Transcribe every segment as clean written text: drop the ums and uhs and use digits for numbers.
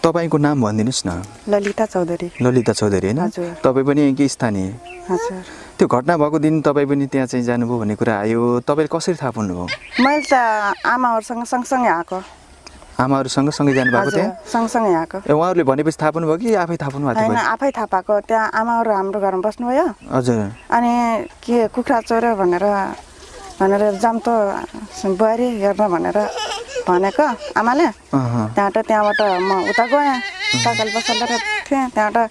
तपाईको नाम भनिदिनुस् न। ललिता चौधरी। ललिता चौधरी हैन? तपाई पनि यही स्थानीय? हजुर। त्यो घटना भएको दिन तपाई पनि त्यहाँ चाहिँ जानुभयो भन्ने कुरा आयो, तपाईले कसरी थाहा पाउनुभयो? मैले त आमाहरुसँग सँगसँगै आएको। आमाहरुसँग सँगै जानु भएको त्यहाँ? सँगसँगै आएको। उहाँहरुले भनेपछि थाहा पाउनुभयो कि आफै थाहा पाउनु भएको थियो? हैन, आफै थाहा पाएको। त्यहाँ आमाहरु हाम्रो घरमा बस्नुभयो। हजुर। अनि के कुखुरा चोर्यो भनेर जाम्तो बुहारी हेर्न भनेर भनेको आमाले। त्यहाँबाट म उता गएँ, काकाले बसेर थिएँ। त्यहाँबाट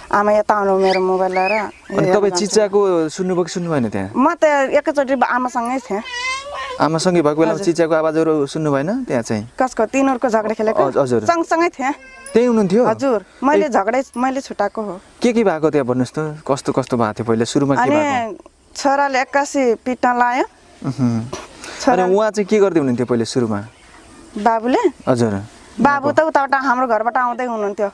आमा यता आउनु मेरो मोबाइल लिएर। अनि तपाई चिच्याको सुन्नुभयो कि सुन्नु भएन त्यहाँ? म त एकैचोटि आमासँगै थिएँ। आमासँगै भएको बेला चिच्याको आवाजहरु सुन्नु भएन त्यहाँ चाहिँ? कसको? तिनीहरुको झगडा खेलेको? हजुर। सँगसँगै थिएँ। त्यही हुनुहुन्थ्यो? हजुर। मैले छुटाएको हो। के भएको त्यहाँ भन्नुस् त? कस्तो कस्तो भएको थियो पहिला सुरुमा के भएको? अनि छोराले 81 पिट्न लायो। अनि उहाँ चाहिँ के गर्दै हुनुहुन्थ्यो पहिला सुरुमा? बाबुले? हजुर। बाबु त उताबाट हाम्रो घरबाट आउँदै हुनुहुन्थ्यो।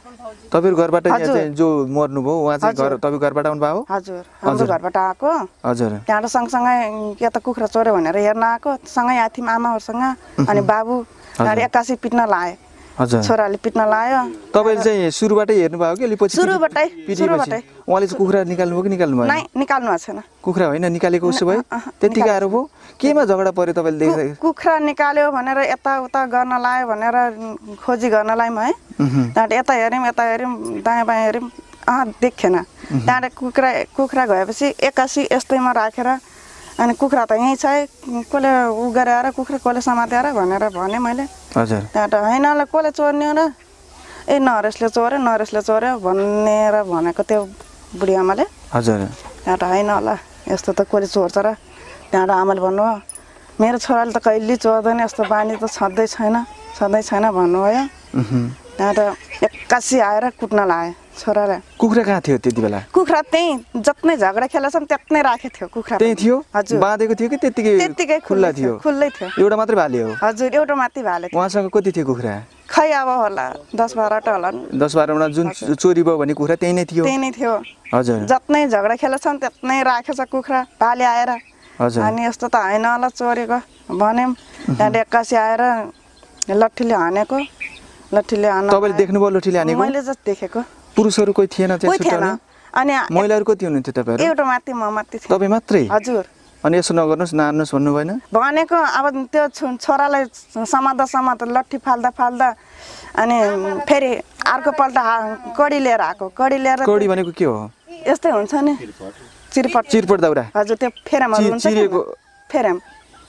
तपाईहरु घरबाट यहाँ चाहिँ जो मर्नुभयो उहाँ चाहिँ तपाईको घरबाट आउनु भयो? हजुर, हाम्रो घरबाट आएको। हजुर। त्यहाँबाट सँगसँगै के त कुखुरा चोर्यो भनेर हेर्न आएको। सँगै आएको थियौँ आमाहरुसँग। अनि बाबु 81 पिट्न लाए। हजुर। छोराले पिट्न लायो। तपाईले चाहिँ सुरुबाटै हेर्नु भयो कि अलि पछि? सुरुबाटै। उहाँले चाहिँ कुखुरा निकाल्नु भयो कि निकाल्नु भएन? नै, निकाल्नु भएको छैन। कुखुरा होइन निकालेको उसो भयो? त्यतिकै आरो भयो? केमा झगडा पर्यो तपाईले देख्दै? कुखुरा निकाल्यो भनेर यताउता गर्न लायो भनेर खोजी गर्न लायौँ है। त्यहाँबाट यता हेर्यौँ दायाँ बायाँ हेर्यौँ, देखेन। त्यहाँबाट कुखुरा गएपछि 81 यस्तैमा राखेर अनि कुखुरा त यहीँ छ है, कसले उ गरेर कुखुरा कसले समातेर भनेर भने मैले। हजुर। त्यहाँबाट होइन ल कसले चोर्ने र ए नरेशले चोर्यो भनेको त्यो बुढी आमाले। हजुर। त्यहाँबाट होइन होला यस्तो त कसले चोर्छ र? त्यहाँबाट आमाले भन्नुभयो मेरो छोराले त कहिले चोर्दैन, यस्तो बानी त छँदै छैन भन्नुभयो। त्यहाँबाट 81 आएर कुट्न लाए छोराले। कुखुरा कहाँ थियो त्यति बेला? कुखुरा त्यहीँ जत्नै झगडा खेलेछन् त्यत्नै राखेको थियो कुखुरा। त्यही थियो? हजुर। बाँधेको थियो कि त्यतिकै खुल्ला थियो? खुल्लै थियो। एउटा मात्रै भाले हो? हजुर, एउटा मात्रै भाले थियो। उहाँसँग कति थियो कुखुरा? खै अब होला 10-12 टा होला। 10-12 वटा जुन चोरी भयो भने कुखुरा त्यही नै थियो? त्यही नै थियो। हजुर। जत्नै झगडा खेलेछन् त्यत्नै राखेछ कुखुरा भाले आएर। हजुर। अनि यस्तो त होइन होला चोरेको भन्यौँ। त्यहाँबाट 81 आएर लट्ठीले हानेको। तपाईले देख्नुभयो लट्ठीले हानेको? मैले जस्ट देखेको। पुरुषहरु कोही थिएन त्यहाँ छुट्याउने? अनि महिलाहरु कति हुनुहुन्थ्यो तपाईहरु? एउटा मात्रै म मात्रै थिएँ। तपाई मात्रै? हजुर। अनि यसो नगर्नुस् नहान्नुस् भन्नु भएन? भनेको अब त्यो छोरालाई समात्दा लट्ठी फाल्दा अनि फेरि अर्को पल्ट कडी लिएर आएको। कडी भनेको के हो? यस्तै हुन्छ नि चिरपट दाउरा। हजुर, त्यो फेरामहरु हुन्छ नि। फेराम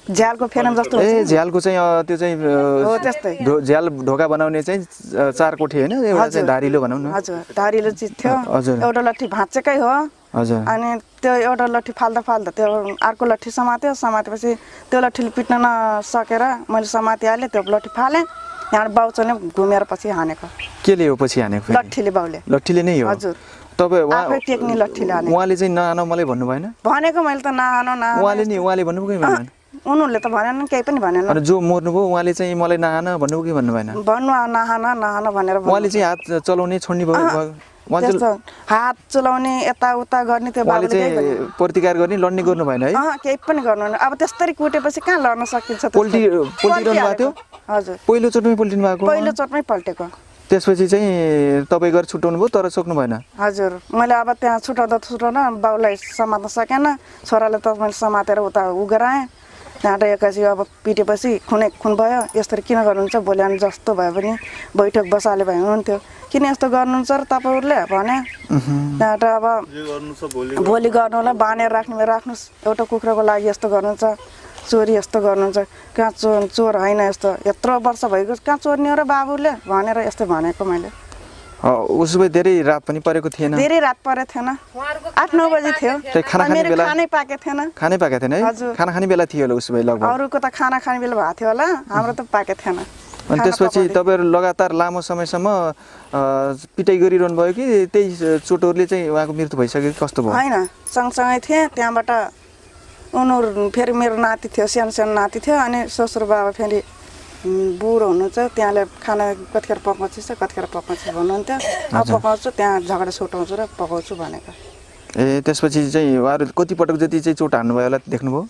झ्यालको फेराम जस्तो हुन्छ। ए झ्यालको चाहिँ त्यो चाहिँ हो त्यस्तै। झ्याल ढोका बनाउने चाहिँ चार कोठी हैन? एउटा चाहिँ धारिलो भनौं न। हजुर, धारिलो चिज थियो। एउटा लट्ठी भाँचेकै हो। हजुर। अनि त्यो एउटा लट्ठी फाल्दा त्यो अर्को लट्ठी समातेपछि त्यो लट्ठीले पिट्न नसकेर मैले समातिहालेँ, त्यो लट्ठी फालेँ। यहाँ बाउचले घुमेर पछि हानेको। केले हो पछि हानेको? लट्ठीले नै हो। हजुर। तपाई आफै टेक्नी लट्ठीले हाने। उहाँले चाहिँ नहान मलाई भन्नु भएन? भनेको मैले त नहान। उहाँले भन्नुभयो कि भएन? उनीहरूले त भनेन, केही पनि भनेन। अनि जो मर्नुभयो उहाँले चाहिँ मलाई नहान भन्नुभयो कि भन्नु भएन? नहान भनेर। उहाँले चाहिँ हात चलाउने छोड्ने भयो? हात चलाउने यताउता गर्ने त्यो बाबुले चाहिँ प्रतिकार गर्ने लड्ने गर्नु भएन है? केही पनि गर्नु भएन। अब त्यस्तरी कुटेपछि कहाँ लड्न सकिन्छ? पोल्टिरहनु भएको थियो? हजुर। पहिलो चोटमै पल्टिनु भएको? पहिलो चोटमै पल्टेको। त्यसपछि चाहिँ तपाई गएर छुटाउनु भयो तर सक्नु भएन? हजुर। मैले अब त्यहाँ छुटाउन बाउलाई समात्न सकेन। छोराले त मैले समातेर उता गराएँ। त्यहाँबाट एक्कासी अब पिटेपछि खुन भयो। यसरी किन गर्नुहुन्छ? भोलि जस्तो भए पनि बैठक बसाले भए हुन्थ्यो। किन यस्तो गर्नुहुन्छ र तपाईहरुले भने। त्यहाँबाट अब भोलि गर्नु होला, बानेर राख्नुहोस्। एउटा कुखुराको लागि यस्तो गर्नुहुन्छ, चोरी यस्तो गर्नुहुन्छ, कहाँ चोर होइन, यस्तो यत्रो वर्ष भइगयो कहाँ चोर्ने हो र बाबुले भनेर यस्तो भनेको मैले। उसो भए धेरै रात पनि परेको थिएन? धेरै रात परेको थिएन। 8-9 बजे थियो। खाना खाने बेला? खानै पाकेको थिएन। खानै पाकेको थिएन है? खाना खाने बेला थियो होला उसो भए लगभग? अरूको त खाना खाने बेला भएको थियो होला, हाम्रो त पाकेको थिएन। अनि त्यसपछि तपाईहरु लगातार लामो समयसम्म पिटाइ गरिरहनु भयो कि त्यही चोटहरुले चाहिँ उहाँको मृत्यु भइसक्यो कि कस्तो भयो? हैन, सँगसँगै थिए। त्यहाँबाट उनीहरु फेरि मेरो नाति थियो, सानो नाति थियो। अनि ससुर बाबा फेरि बुढो हुनुहुन्छ, त्यहाँले खाना कतिखेर पकाउँछ भन्नुहुन्थ्यो। अब पकाउँछु, त्यहाँ झगडा छुटाउँछु र पकाउँछु भनेको। ए त्यसपछि चाहिँ उहाँहरु कति पटक जति चाहिँ चोट हान्नु भयो होला देख्नुभयो?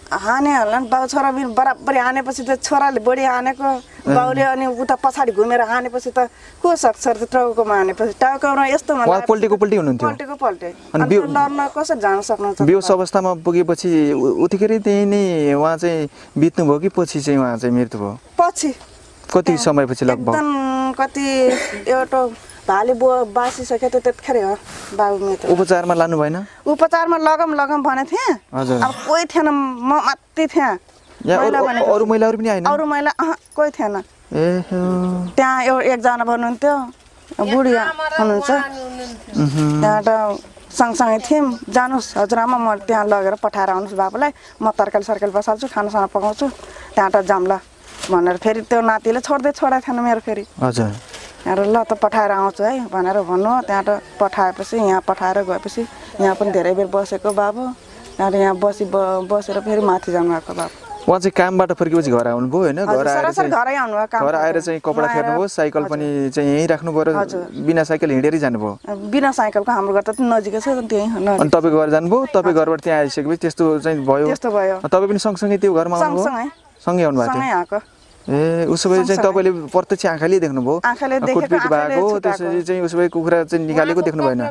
हाने होला नि बाउ छोरा बिन बराबरी हानेपछि त छोराले बढी हानेको बाउले अनि उता पछाडि घुमेर हानेपछि त को सक्छ टाउकोमा हानेपछि टाउकोमा यस्तो पल्टी हुनुहुन्थ्यो पल्टे अनि लड्न कसरी जान सक्नुहुन्छ बेहोस अवस्थामा पुगेपछि उतिखेरै त्यही नै उहाँ चाहिँ बित्नुभयो कि पछि चाहिँ उहाँ चाहिँ मृत्यु भयो पछि कति समयपछि लगभग एकदम कति एउटा भाले बासिसक्यो त त्यतिखेर हो बाबु मृत्यु उपचारमा लानु भएन उपचारमा लगम भने थिएँ अब कोही थिएन म मात्रै थिएँ अरू महिलाहरू पनि आएन अरू महिला कोही थिएन त्यहाँ एकजना भन्नुहुन्थ्यो बुढी हुनुहुन्छ त्यहाँबाट सँगसँगै थियौँ जानुहोस् हजुरआमा म त्यहाँ लगेर पठाएर आउनुहोस् बाबुलाई म तरकारी सरकारी बसाल्छु खानासाना पकाउँछु त्यहाँबाट जाम्ला भनेर फेरि त्यो नातिले छोडेको थिएन मेरो फेरि हजुर ल त पठाएर आउँछु है भनेर भन्नु त्यहाँबाट पठाएपछि यहाँ पठाएर गएपछि यहाँ पनि धेरै बेर बसेको बाबु त्यहाँबाट यहाँ बसेर फेरि माथि जानुभएको बाबु उहाँ चाहिँ कामबाट फर्केपछि घर आउनुभयो होइन घरै आउनुभयो घर आएर चाहिँ कपडा फेर्नुभयो साइकल पनि चाहिँ यहीँ राख्नु पर्यो बिना साइकल हिँडेरै जानुभयो बिना साइकलको हाम्रो घर त नजिकै छ त्यही अनि तपाईँ घर जानुभयो तपाईँ घरबाट त्यहाँ आइसकेपछि त्यस्तो चाहिँ भयो तपाईँ पनि सँगसँगै त्यो घरमा आउनुभयो सँगै आउनु भएको थियो ए उसो भए चाहिँ तपाईँले प्रत्यक्ष आँखाले देख्नुभयो कुटपिट भएको त्यसपछि चाहिँ उसो भए कुखुरा चाहिँ निकालेको देख्नु भएन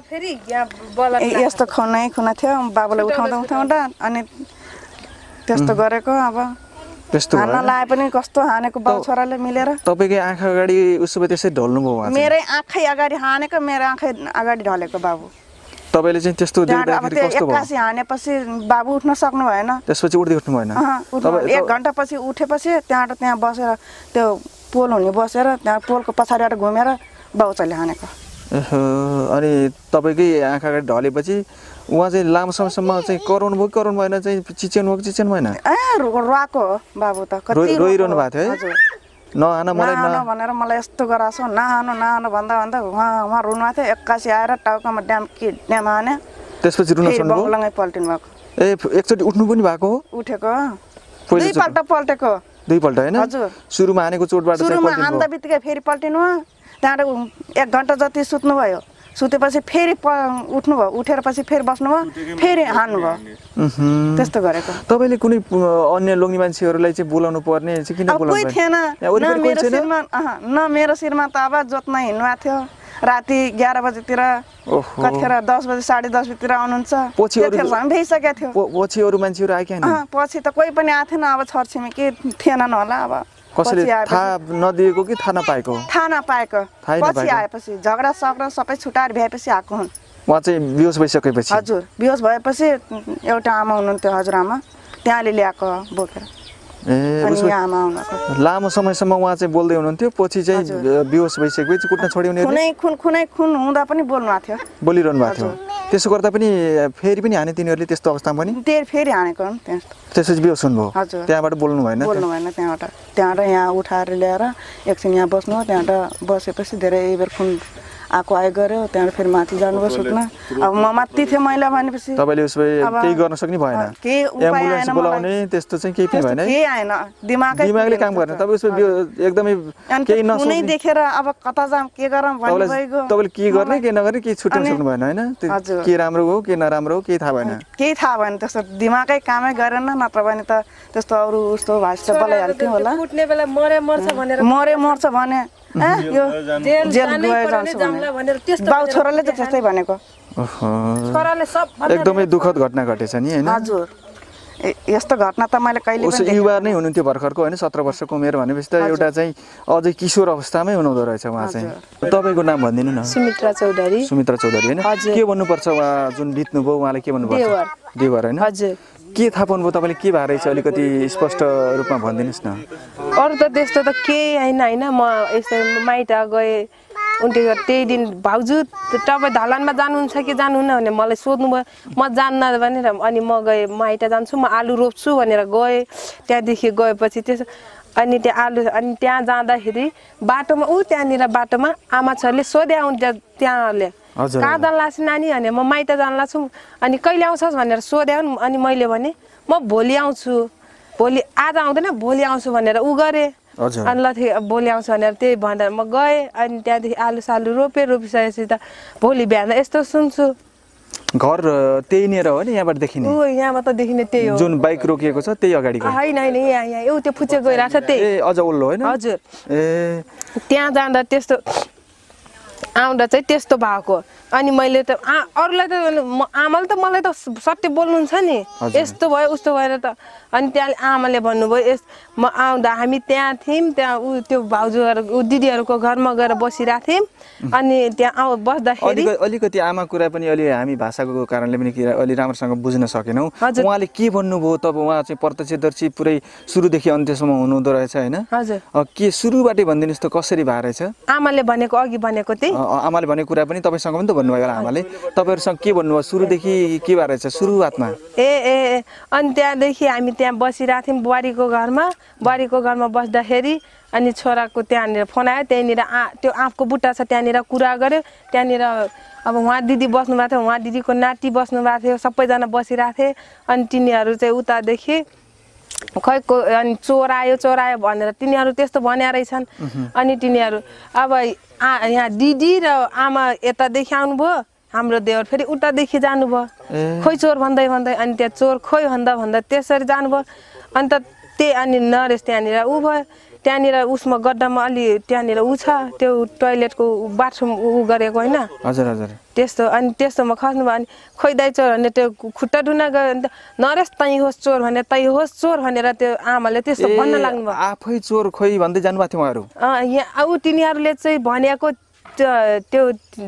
यस्तो खुनै थियो बाबुलाई उठाउँदा अनि त्यस्तो गरेको अब त्यस्तो हान्न लाए पनि कस्तो हानेको बाउ छोराले मिलेर तपाईँकै आँखा अगाडि उसो भए त्यसै ढल्नुभयो मेरै आँखै अगाडि हानेको मेरो आँखै अगाडि ढलेको बाबु तपाईले चाहिँ त्यस्तो देख्दाखेरि कस्तो भयो एक्कासी हानेपछि बाबु उठ्न सक्नु भएन त्यसपछि उठ्दै उठ्नु भएन एक घण्टा पछि उठेपछि त्यहाँ बसेर त्यो पोल हुने बसेर त्यहाँ पोलको पछाडिबाट घुमेर बाउचाले हानेको अनि तपाईँकै आँखा अगाडि ढलेपछि उहाँ चाहिँ लामो समयसम्म चाहिँ कराउनु भयो कराउनु भएन चाहिँ चिच्याउनु भएको चिच्याउनु भएन रुवाको बाबु त रोइरहनु भएको थियो है नहान भनेर मलाई यस्तो गराएको नहानु भन्दा उहाँ रुनु थियो एक्कासी आएर टाउकोमा ड्याम हाने त्यसपछि रुन छोड्नु बङ्गलङै पल्टिनु भएको ए एकचोटि उठ्नु पनि भएको हो उठेको दुईपल्ट पल्टेको दुईपल्ट हैन सुरुमा हानेको चोटबाट चाहिँ सुरुमा हान्दा बित्तिकै फेरि पल्टिनु त्यहाँबाट 1 घण्टा जति सुत्नु भयो सुतेपछि फेरि उठ्नु भयो उठेर पछि फेरि बस्नु भयो फेरि हान्नु भयो त्यस्तो गरेको तपाईले कुनै अन्य लोग्ने मान्छेहरूलाई चाहिँ बोलाउनु पर्ने चाहिँ किन बोलाउनु कोही थिएन न मेरो शिरमा त अब जोत्न हिँड्नु भएको थियो राति 11 बजेतिर कतिखेर 10 बजे 10:30 बजेतिर आउनुहुन्छ त्यतिखेरसम्म भइसकेको थियो पछि अरू मान्छेहरू आए कि हैन पछि त कोही पनि आएको थिएन अब छरछिमेकी थिएनन् होला अब कसले थाहा नदिएको कि थाहा नपाएको थाहा नपाएको पछि आएपछि झगडा सक्रा सबै छुटाएर भ्याएपछि आएको हुन् उहाँ चाहिँ बेहोस भइसकेपछि हजुर बेहोस भएपछि एउटा आमा हुनुहुन्थ्यो हजुरआमा त्यहाँले ल्याएको बोकेर लामो समयसम्म उहाँ चाहिँ बोल्दै हुनुहुन्थ्यो पछि चाहिँ बेहोस भइसकेपछि कुट्न छोड्यो कुनै खुन हुँदा पनि बोल्नु भएको थियो बोलिरहनु भएको थियो त्यसो गर्दा पनि फेरि पनि हाने तिनीहरूले त्यस्तो अवस्थामा पनि फेरि हानेको त्यसपछि बेहोस हुनुभयो त्यहाँबाट बोल्नु भएन त्यहाँबाट यहाँ उठाएर ल्याएर एकछिन यहाँ बस्नु त्यहाँबाट बसेपछि धेरै बेर खुन आए गऱ्यो त्यहाँबाट फेरि माथि जानुभयो सुत्न अब म माथि थिएँ महिला भनेपछि तपाईँले उसो केही गर्न सक्ने भएन एम्बुलेन्स बोलाउने त्यस्तो चाहिँ केही पनि भएन केही आएन दिमागले काम गर्ने तपाईँ उसो एकदमै केही नसोच्ने देखेर अब कता जाम के गरौँ भन्ने भइगयो तपाईँले के गर्ने के नगर्ने केही छुट्याउन सक्नु भएन हैन के राम्रो हो के नराम्रो हो केही थाहा भएन त्यस्तो दिमागै कामै गरेन नत्र भने त त्यस्तो अरू उस्तो भाषा बोलाइहाल्थ्यो होला कुट्ने बेला मरे मर्छ भने यो जेल गए जान्छ भनेर बाउ छोराले त त्यस्तै भनेको छोराले सब एकदमै दुःखद घटना घटेछ नि हैन हजुर यस्तो घटना त मैले कहिले पनि युवा नै हुनुहुन्थ्यो भर्खरको हैन 17 वर्षको उमेर भनेपछि त एउटा चाहिँ अझै किशोर अवस्थामै हुनुहुँदो रहेछ उहाँ चाहिँ तपाईको नाम भनिदिनु न सुमित्रा चौधरी हैन के भन्नुपर्छ उहाँ जुन बित्नुभयो उहाँलाई के भन्नुपर्छ देवर हैन हजुर के थाहा पाउनुभयो तपाईँले के भएको रहेछ अलिकति स्पष्ट रूपमा भनिदिनुहोस् न अरू त त्यस्तो त केही होइन म यसरी माइत गएँ उनले त्यही दिन भाउजू तपाईँ ढलानमा जानुहुन्छ कि जानुहुन्न भने मलाई सोध्नुभयो म जान्न भनेर अनि म गएँ माइत जान्छु म आलु रोप्छु भनेर गएँ त्यहाँदेखि गएपछि त्यसो अनि त्यहाँ जाँदाखेरि बाटोमा त्यहाँनिर बाटोमा आमा छोरीले सोधे आउँ त्यहाँले कहाँ जान्लास् नानी भने म माइत जान्लाछु अनि कहिले आउँछस् भनेर सोध्यो अनि मैले भने म भोलि आउँछु भोलि आज आउँदैन भोलि आउँछु भनेर उ गरेँ अनि ल भोलि आउँछ भनेर त्यही भनेर म गएँ अनि त्यहाँदेखि आलु सालु रोपिसकेपछि त भोलि बिहान यस्तो सुन्छु घर त्यही नेर हो नि यहाँबाट देखिने यहाँबाट देखिने त्यही हो जुन बाइक रोकिएको छ त्यही अगाडिको हैन हैन यहाँ यो त्यो फुचे गइराछ त्यही ए अझ उल्लो हैन हजुर ए त्यहाँ जाँदा त्यस्तो आउँदा चाहिँ त्यस्तो भएको अनि मैले त अरूलाई त आमाले त मलाई त सत्य बोल्नुहुन्छ नि यस्तो भयो उस्तो भएर त अनि त्यहाँ आमाले भन्नुभयो म आउँदा हामी त्यहाँ थियौँ त्यहाँ त्यो भाउजूहरू दिदीहरूको घरमा गएर बसिरहेको थियौँ अनि त्यहाँ बस्दाखेरि अलिकति आमा कुरा पनि अलि हामी भाषाको कारणले पनि अलि राम्रोसँग बुझ्न सकेनौँ उहाँले के भन्नुभयो तब उहाँ चाहिँ प्रत्यक्षदर्शी पुरै सुरुदेखि अन्त्यसम्म हुनुहुँदो रहेछ होइन हजुर के सुरुबाटै भनिदिनुहोस् त कसरी भए रहेछ आमाले भनेको अघि भनेको त्यही आमाले भनेको कुरा पनि तपाईँसँग पनि त भन्नुभयो होला आमाले तपाईँहरूसँग के भन्नुभयो सुरुदेखि के भए रहेछ सुरुवातमा ए अनि त्यहाँदेखि हामी त्यहाँ बसिरहेको थियौँ बुहारीको घरमा बस्दाखेरि अनि छोराको त्यहाँनिर फोन आयो त्यहाँनिर त्यो आँपको बुट्टा छ त्यहाँनिर कुरा गर्यो त्यहाँनिर अब उहाँ दिदी बस्नु भएको थियो उहाँ दिदीको नाति बस्नु भएको थियो सबैजना बसिरहेको थिए अनि तिनीहरू चाहिँ उतादेखि खै अनि चोर आयो भनेर तिनीहरू त्यस्तो भन्या रहेछन् अनि तिनीहरू अब यहाँ दिदी र आमा यतादेखि आउनुभयो हाम्रो देवर फेरि उतादेखि जानुभयो खोइ चोर भन्दै अनि त्यहाँ चोर खोइ भन्दा त्यसरी जानुभयो अन्त त्यही अनि नरेश त्यहाँनिर ऊ भयो त्यहाँनिर उसमा गड्डामा अलि त्यहाँनिर ऊ छ त्यो टोइलेटको बाथरुम ऊ गरेको होइन हजुर हजुर त्यस्तो अनि त्यस्तोमा खस्नुभयो अनि खोइदाइ चोर भने त्यो खुट्टा डुना गयो अन्त नरेश तै होस् चोर भनेर त्यो आमाले त्यस्तो भन्न लाग्नुभयो आफै चोर खोइ भन्दै जानुभएको थियो उहाँहरू यहाँ ऊ तिनीहरूले चाहिँ भनेको त्यो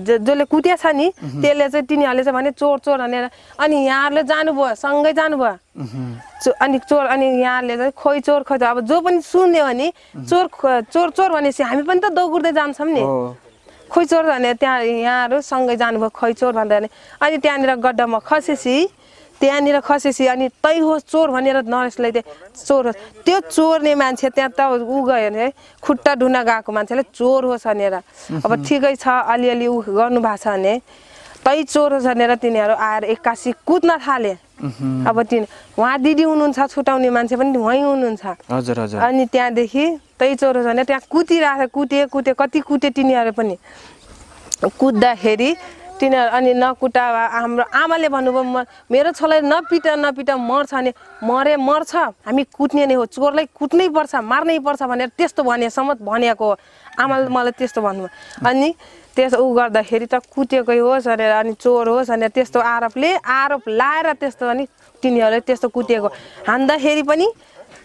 जसले कुटिया छ नि त्यसले चाहिँ तिनीहरूले चाहिँ भने चोर भनेर अनि यहाँहरूले जानुभयो सँगै जानुभयो अनि चोर अनि यहाँहरूले चाहिँ खोइ चोर अब जो पनि सुन्यो भने चोर भनेपछि हामी पनि त दौडिँदै जान्छौँ नि खोइ चोर भने त्यहाँ यहाँहरू सँगै जानुभयो खोइ चोर भन्दा अनि त्यहाँनिर गड्डामा खसेपछि अनि तै होस् चोर भनेर नरेशलाई चोर होस् त्यो चोर्ने मान्छे त्यहाँ त ऊ गयो भने खुट्टा ढुना गएको मान्छेले चोर होस् भनेर अब ठिकै छ अलिअलि ऊ गर्नु भएको छ भने तै चोर होस् भनेर तिनीहरू आएर एक्कासी कुद्न थाले अब उहाँ दिदी हुनुहुन्छ छुटाउने मान्छे पनि उहीँ हुनुहुन्छ हजुर हजुर अनि त्यहाँदेखि तै चोर होस् भनेर त्यहाँ कुटे कति कुटे तिनीहरू पनि कुद्दाखेरि तिनीहरू अनि नकुटा हाम्रो आमाले भन्नुभयो मेरो छोरालाई नपिटा मर्छ भने मर्छ हामी कुट्ने नै हो चोरलाई कुट्नै पर्छ मार्नै पर्छ भनेर त्यस्तो भनेसम्म भनेको आमाले मलाई त्यस्तो भन्नुभयो अनि त्यसो ऊ गर्दाखेरि त कुटेकै होस् भनेर अनि चोर होस् भनेर त्यस्तो आरोप लाएर त्यस्तो अनि तिनीहरूले त्यस्तो कुटेको हान्दाखेरि पनि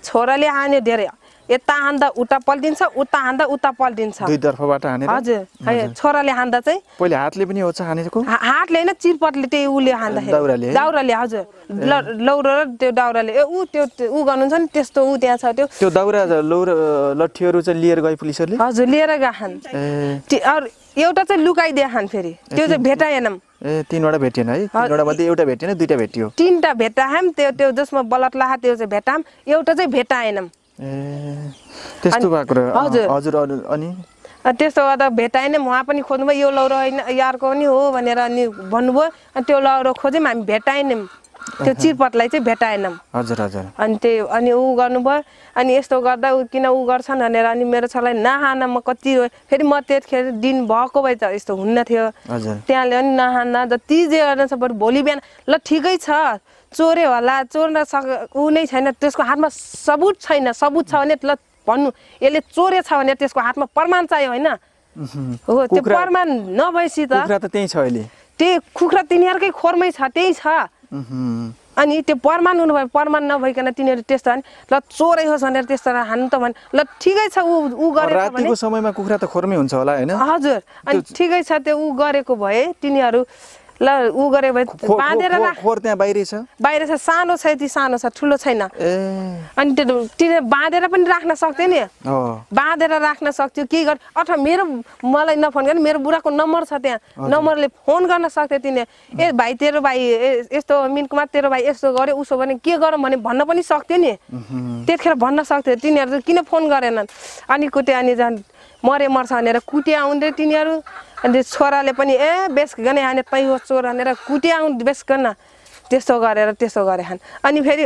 छोराले हान्यो धेरै यता हान्दा उता पल्टिन्छ उता हान्दा उता पल्टिन्छ दुई तर्फबाट हानेर हजुर छोराले हान्दा चाहिँ पहिले हातले पनि होछ हानेको हातले हैन चिरपटले त्यही उले हान्दाखेरि दाउराले हजुर लौरो र त्यो दाउराले ऊ त्यो ऊ गर्नुहुन्छ नि त्यस्तो ऊ त्यहाँ छ त्यो दाउरा लौरो लट्ठीहरू चाहिँ लिएर गए पुलिसहरूले हजुर लिएर गएछन् अरु एउटा चाहिँ लुकाइदिए खान फेरि त्यो चाहिँ भेटाएनम तीनवटा भेटिएन है तीनवटा मध्ये एउटा भेटिएन दुईटा भेटियो तीनटा भेटाएम त्यो जसमा बलत लाहा त्यो चाहिँ भेटाम एउटा चाहिँ भेटाएनम त्यस्तो भएको हजुर अनि त्यस्तो गर्दा भेटाएन उहाँ पनि खोज्नुभयो यो लौरो होइन यारको पनि हो भनेर अनि भन्नुभयो अनि त्यो लौरो खोज्यौँ हामी भेटाएनौँ त्यो चिरपटलाई चाहिँ भेटाएनौँ हजुर हजुर अनि त्यो अनि ऊ गर्नुभयो अनि यस्तो गर्दा किन ऊ गर्छन् भनेर अनि मेरो छोरालाई नहान म कति फेरि म त्यतिखेर दिन भएको भए त यस्तो हुन्न थियो त्यहाँले पनि नहान जति जे गर्न छ बरु भोलि बिहान ल ठिकै छ चोरे होला चोर्न ऊ नै छैन त्यसको हातमा सबुत छैन सबुत छ भने ल भन्नु यसले चोरे छ भने त्यसको हातमा प्रमाण चाहियो होइन हो त्यो प्रमाण नभएपछि त कुखुरा त त्यही छ अहिले त्यही कुखुरा तिनीहरूकै खोरमै छ त्यही छ अनि त्यो प्रमाण हुनुभयो प्रमाण नभइकन तिनीहरू त्यस्तो भने ल चोरै होस् भनेर त्यस्तो हान्नु त भने ल ठिकै छ ऊ गरेको रातिको समयमा कुखुरा त खोरमै हुन्छ होला हैन हजुर अनि ठिकै छ त्यो ऊ गरेको भए तिनीहरू ल ऊ गरे भए बाँधेर खोर त्यहाँ बाहिर छ सानो छ यति सानो छ ठुलो छैन अनि त्यो बाँधेर पनि राख्न सक्थ्यो नि बाँधेर राख्न सक्थ्यो के गर अथवा मलाई नफोन गर्ने मेरो बुढाको नम्बर छ त्यहाँ नम्बरले फोन गर्न सक्थ्यो तिनी ए भाइ तेरो भाइ यस्तो मिनकुमार तेरो भाइ यस्तो गर्यो उसो भने के गरौँ भने भन्न पनि सक्थ्यो नि त्यतिखेर भन्न सक्थ्यो तिनीहरू किन फोन गरेनन् अनि कुटे अनि झन् मर्छ भनेर कुटे आउँदै तिनीहरू अनि छोराले पनि बेस गने हाने तै हो चोर भनेर कुटे आउँ बेस गर्न त्यस्तो गरे खान अनि फेरि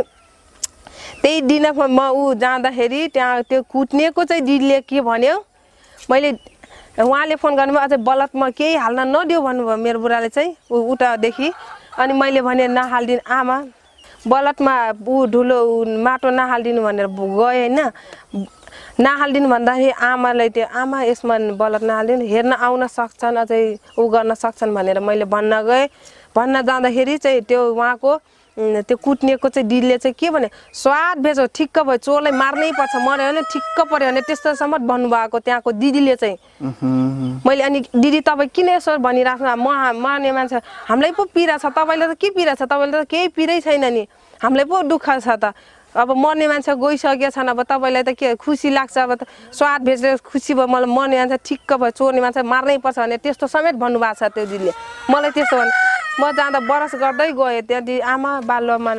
त्यही दिन म ऊ जाँदाखेरि त्यहाँ त्यो कुट्नेको चाहिँ दिदीले के भन्यो मैले उहाँले फोन गर्नुभयो अझै बलतमा केही हाल्न नदियो भन्नुभयो मेरो बुढाले चाहिँ उतादेखि अनि मैले भने नहाल्दिनु आमा बलतमा ढुलो माटो नहाल्दिनु भनेर गएँ होइन नहाल्दिनु भन्दाखेरि आमालाई त्यो आमा यसमा बलत नहाल्दिनु हेर्न आउन सक्छन् अझै उ गर्न सक्छन् भनेर मैले भन्न गएँ भन्न जाँदाखेरि चाहिँ त्यो उहाँको त्यो कुट्नेको चाहिँ दिदीले चाहिँ के भने स्वाद भेज ठिक्क भयो चोरलाई मार्नै पर्छ मर्यो भने ठिक्क पर्यो भने त्यस्तोसम्म भन्नुभएको त्यहाँको दिदीले चाहिँ मैले अनि दिदी तपाईँ किन यसो भनिराख्नु मार्ने मान्छे हामीलाई पो पीडा छ तपाईँलाई त के पीडा छ तपाईँलाई त केही पीडै छैन नि हामीलाई पो दुःख छ त अब मर्ने मान्छे गइसकेका छन् अब तपाईँलाई त के खुसी लाग्छ अब स्वाद भेटेर खुसी भयो मलाई मर्ने मान्छे ठिक्क भयो चोर्ने मान्छे मार्नै पर्छ भने त्यस्तो समेत भन्नुभएको छ त्यो दिदीले मलाई त्यस्तो भने म जाँदा बरस गर्दै गएँ त्यहाँदेखि आमा बालुवामा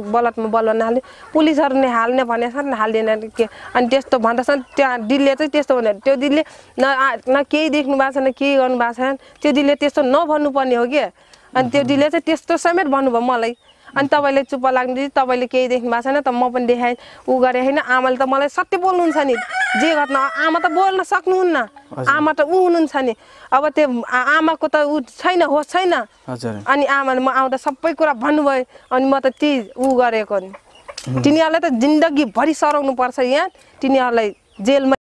बलतमा बलुवा नहाल्ने पुलिसहरू नै हाल्ने भनेको छ नि हाल्दैन के अनि त्यस्तो भन्दैछन् त्यहाँ दिदीले चाहिँ त्यस्तो भने त्यो दिदीले न केही देख्नु भएको छैन केही गर्नु भएको छैन त्यो दिदीले त्यस्तो नभन्नुपर्ने हो क्या अनि त्यो दिदीले चाहिँ त्यस्तो समेत भन्नुभयो मलाई अनि तपाईँले चुप्प लाग्नु दिदी तपाईँले केही देख्नु भएको छैन त म पनि देखाएँ उ गरेँ होइन आमाले त मलाई सत्य बोल्नुहुन्छ नि जे घटना आमा त बोल्न सक्नुहुन्न आमा त ऊ हुनुहुन्छ नि अब त्यो आमाको त ऊ छैन होस् छैन अनि आमाले म आउँदा सबै कुरा भन्नुभयो अनि म त त्यही उ गरेको नि तिनीहरूलाई त जिन्दगीभरि सराउनु पर्छ यहाँ तिनीहरूलाई जेलमा